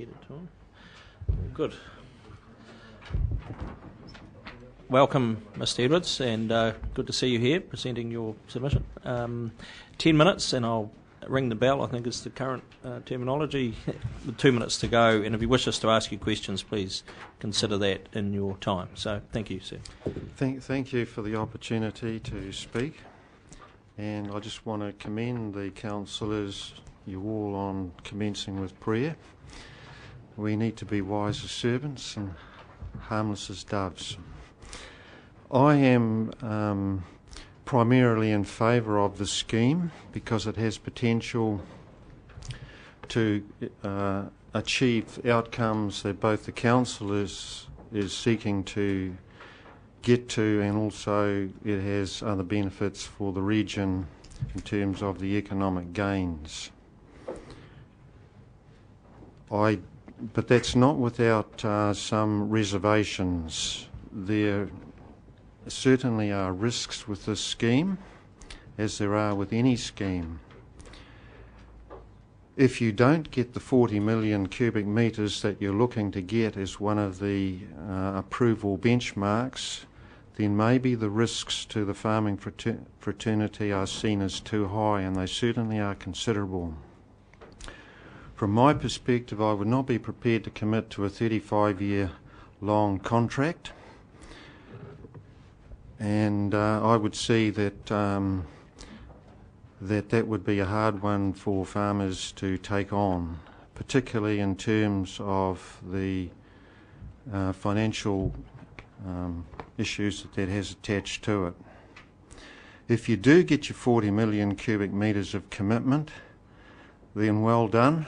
ahead of time. Good. Welcome, Mr. Edwards, and good to see you here presenting your submission. 10 minutes, and I'll ring the bell, I think is the current terminology, with 2 minutes to go, and if you wish us to ask you questions, please consider that in your time. So thank you, sir. Thank you for the opportunity to speak, and I just want to commend the councillors, you all, on commencing with prayer. We need to be wise as servants and harmless as doves. I am primarily in favour of the scheme because it has potential to achieve outcomes that both the council is seeking to get to, and also it has other benefits for the region in terms of the economic gains. But that's not without some reservations. There certainly are risks with this scheme, as there are with any scheme. If you don't get the 40 million cubic metres that you're looking to get as one of the approval benchmarks, then maybe the risks to the farming fraternity are seen as too high, and they certainly are considerable. From my perspective, I would not be prepared to commit to a 35-year long contract, and I would see that that would be a hard one for farmers to take on, particularly in terms of the financial issues that has attached to it. If you do get your 40 million cubic metres of commitment, then well done,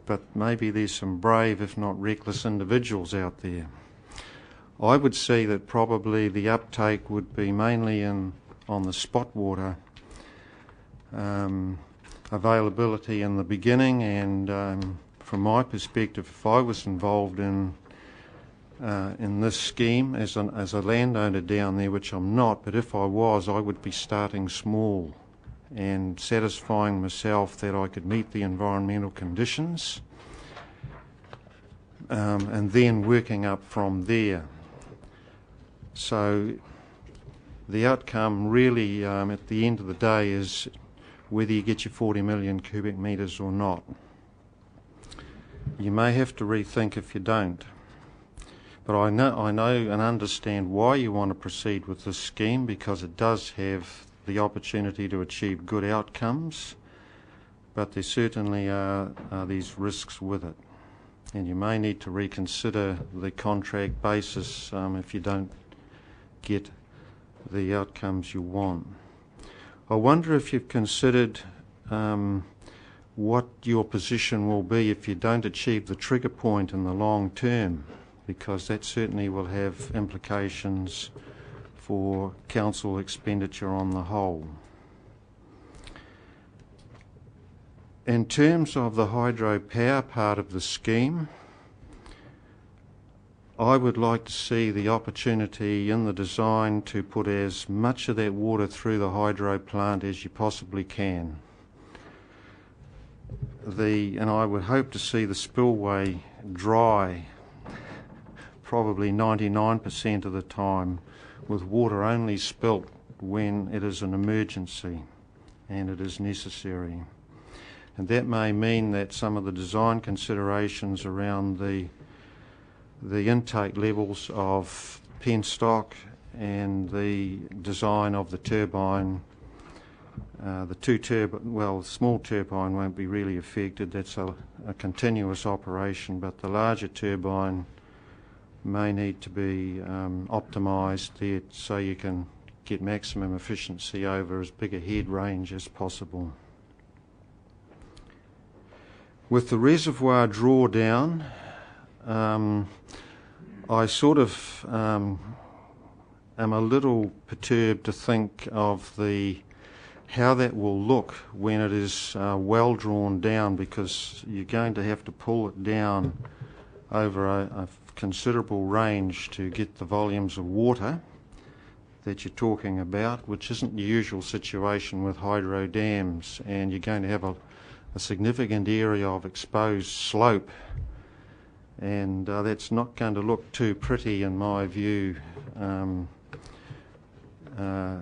but maybe there's some brave, if not reckless, individuals out there. I would see that probably the uptake would be mainly on the spot water availability in the beginning, and from my perspective, if I was involved in this scheme as a landowner down there, which I'm not, but if I was, I would be starting small and satisfying myself that I could meet the environmental conditions, and then working up from there. So the outcome really at the end of the day is whether you get your 40 million cubic metres or not. You may have to rethink if you don't. But I know and understand why you want to proceed with this scheme, because it does have the opportunity to achieve good outcomes, but there certainly are these risks with it, and you may need to reconsider the contract basis if you don't get the outcomes you want. I wonder if you've considered what your position will be if you don't achieve the trigger point in the long term, because that certainly will have implications for council expenditure on the whole. In terms of the hydropower part of the scheme, I would like to see the opportunity in the design to put as much of that water through the hydro plant as you possibly can. And I would hope to see the spillway dry probably 99% of the time, with water only spilt when it is an emergency and it is necessary. And that may mean that some of the design considerations around the intake levels of penstock and the design of the turbine, the small turbine won't be really affected. That's a continuous operation, but the larger turbine may need to be optimised there so you can get maximum efficiency over as big a head range as possible. With the reservoir drawdown, I sort of am a little perturbed to think of how that will look when it is well drawn down, because you're going to have to pull it down over a considerable range to get the volumes of water that you're talking about, which isn't the usual situation with hydro dams, and you're going to have a significant area of exposed slope and that's not going to look too pretty in my view in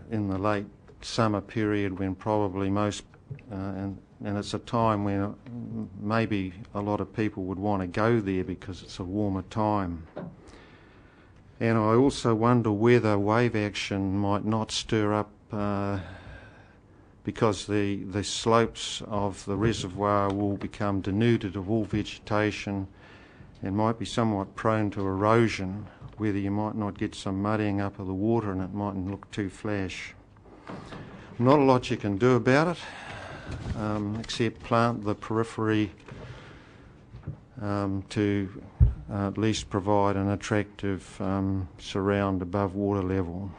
the late summer period, when probably most and it's a time when maybe a lot of people would want to go there because it's a warmer time. And I also wonder whether wave action might not stir up, because the slopes of the reservoir will become denuded of all vegetation and might be somewhat prone to erosion, whether you might not get some muddying up of the water and it mightn't look too flash. Not a lot you can do about it, except plant the periphery to at least provide an attractive surround above water level.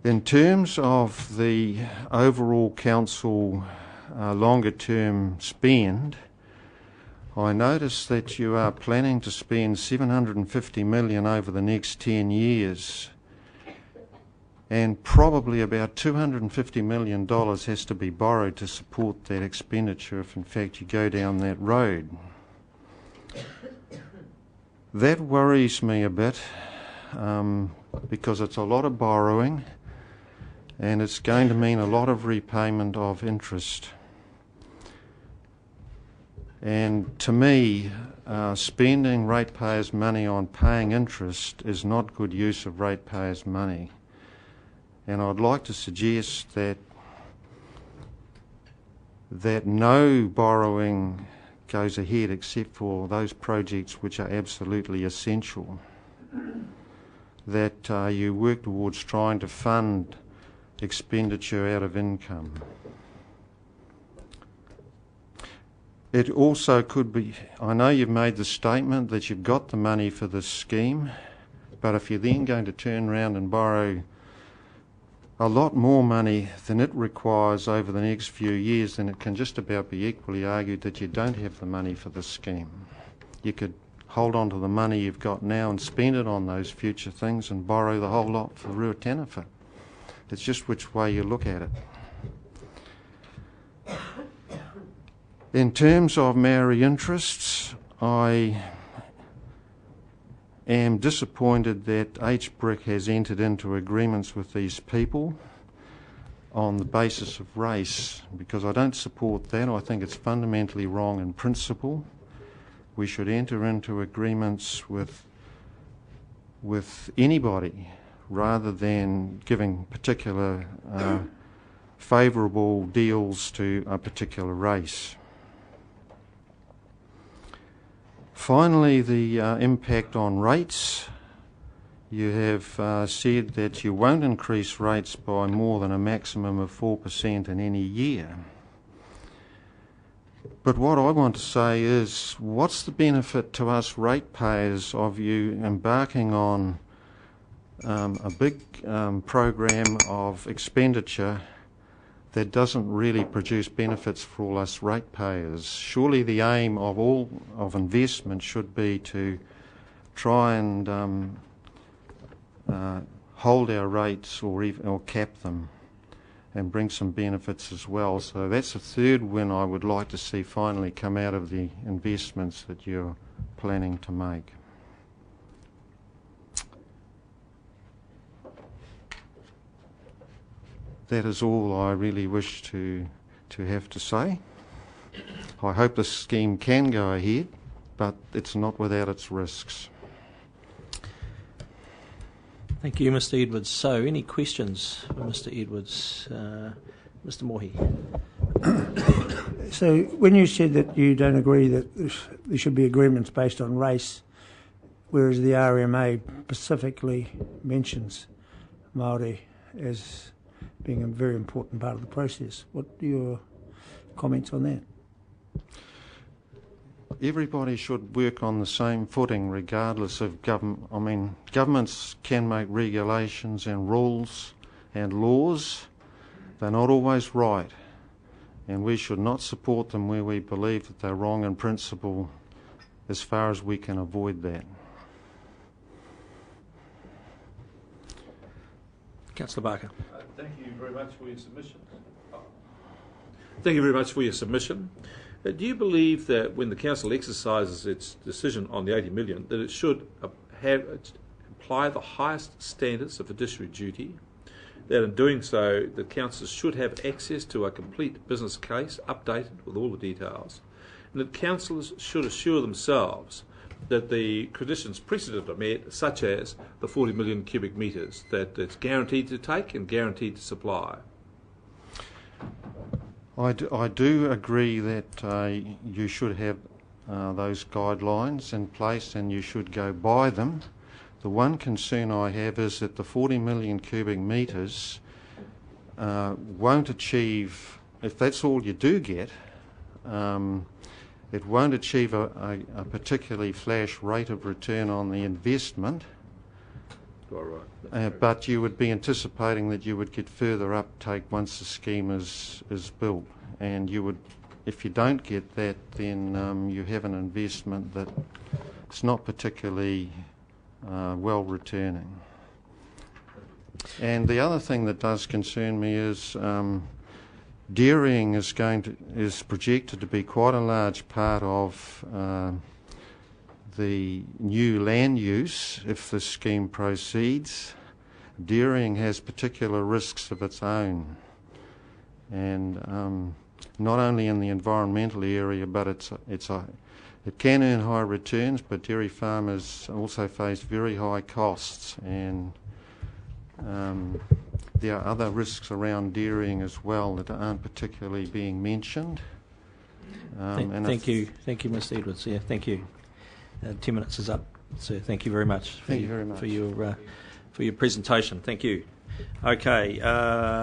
In terms of the overall council longer term spend, I notice that you are planning to spend $750 million over the next 10 years, and probably about $250 million has to be borrowed to support that expenditure if in fact you go down that road. That worries me a bit, because it's a lot of borrowing and it's going to mean a lot of repayment of interest. And to me, spending ratepayers' money on paying interest is not good use of ratepayers' money. And I'd like to suggest that no borrowing goes ahead except for those projects which are absolutely essential. That you work towards trying to fund expenditure out of income. It also could be, I know you've made the statement that you've got the money for this scheme, but if you're then going to turn around and borrow a lot more money than it requires over the next few years, then it can just about be equally argued that you don't have the money for this scheme. You could hold on to the money you've got now and spend it on those future things and borrow the whole lot for Ruatanawha. It's just which way you look at it. In terms of Maori interests, I am disappointed that HBRC has entered into agreements with these people on the basis of race, because I don't support that. I think it's fundamentally wrong in principle. We should enter into agreements with anybody rather than giving particular favourable deals to a particular race. Finally, the impact on rates. You have said that you won't increase rates by more than a maximum of 4% in any year. But what I want to say is, what's the benefit to us ratepayers of you embarking on a big program of expenditure that doesn't really produce benefits for all us ratepayers? Surely the aim of investment should be to try and hold our rates or cap them and bring some benefits as well. So that's a third win I would like to see finally come out of the investments that you're planning to make. That is all I really wish to have to say. I hope this scheme can go ahead, but it's not without its risks. Thank you, Mr. Edwards. So, any questions for Mr. Edwards? Mr. Mohi. So, when you said that you don't agree that there should be agreements based on race, whereas the RMA specifically mentions Māori as being a very important part of the process, what are your comments on that? Everybody should work on the same footing regardless of government. I mean, governments can make regulations and rules and laws. They're not always right, and we should not support them where we believe that they're wrong in principle, as far as we can avoid that. Councillor Barker. Thank you very much for your submission. Thank you very much for your submission. Do you believe that when the council exercises its decision on the 80 million, that it should apply the highest standards of fiduciary duty, that in doing so the councillors should have access to a complete business case updated with all the details, and that councillors should assure themselves that the conditions precedent are met, such as the 40 million cubic metres that it's guaranteed to take and guaranteed to supply? I do agree that you should have those guidelines in place and you should go by them. The one concern I have is that the 40 million cubic metres won't achieve, if that's all you do get, it won't achieve a particularly flash rate of return on the investment. Right. But you would be anticipating that you would get further uptake once the scheme is built, and you would, if you don't get that, then you have an investment that it's not particularly well returning. And the other thing that does concern me is dairying is projected to be quite a large part of the new land use if the scheme proceeds. Dairying has particular risks of its own, and not only in the environmental area, but it can earn high returns, but dairy farmers also face very high costs, and there are other risks around dairying as well that aren't particularly being mentioned. Thank you, Mr. Edwards. Yeah, thank you. 10 minutes is up, so thank you very much. Thank you very much for your presentation. Thank you. Okay.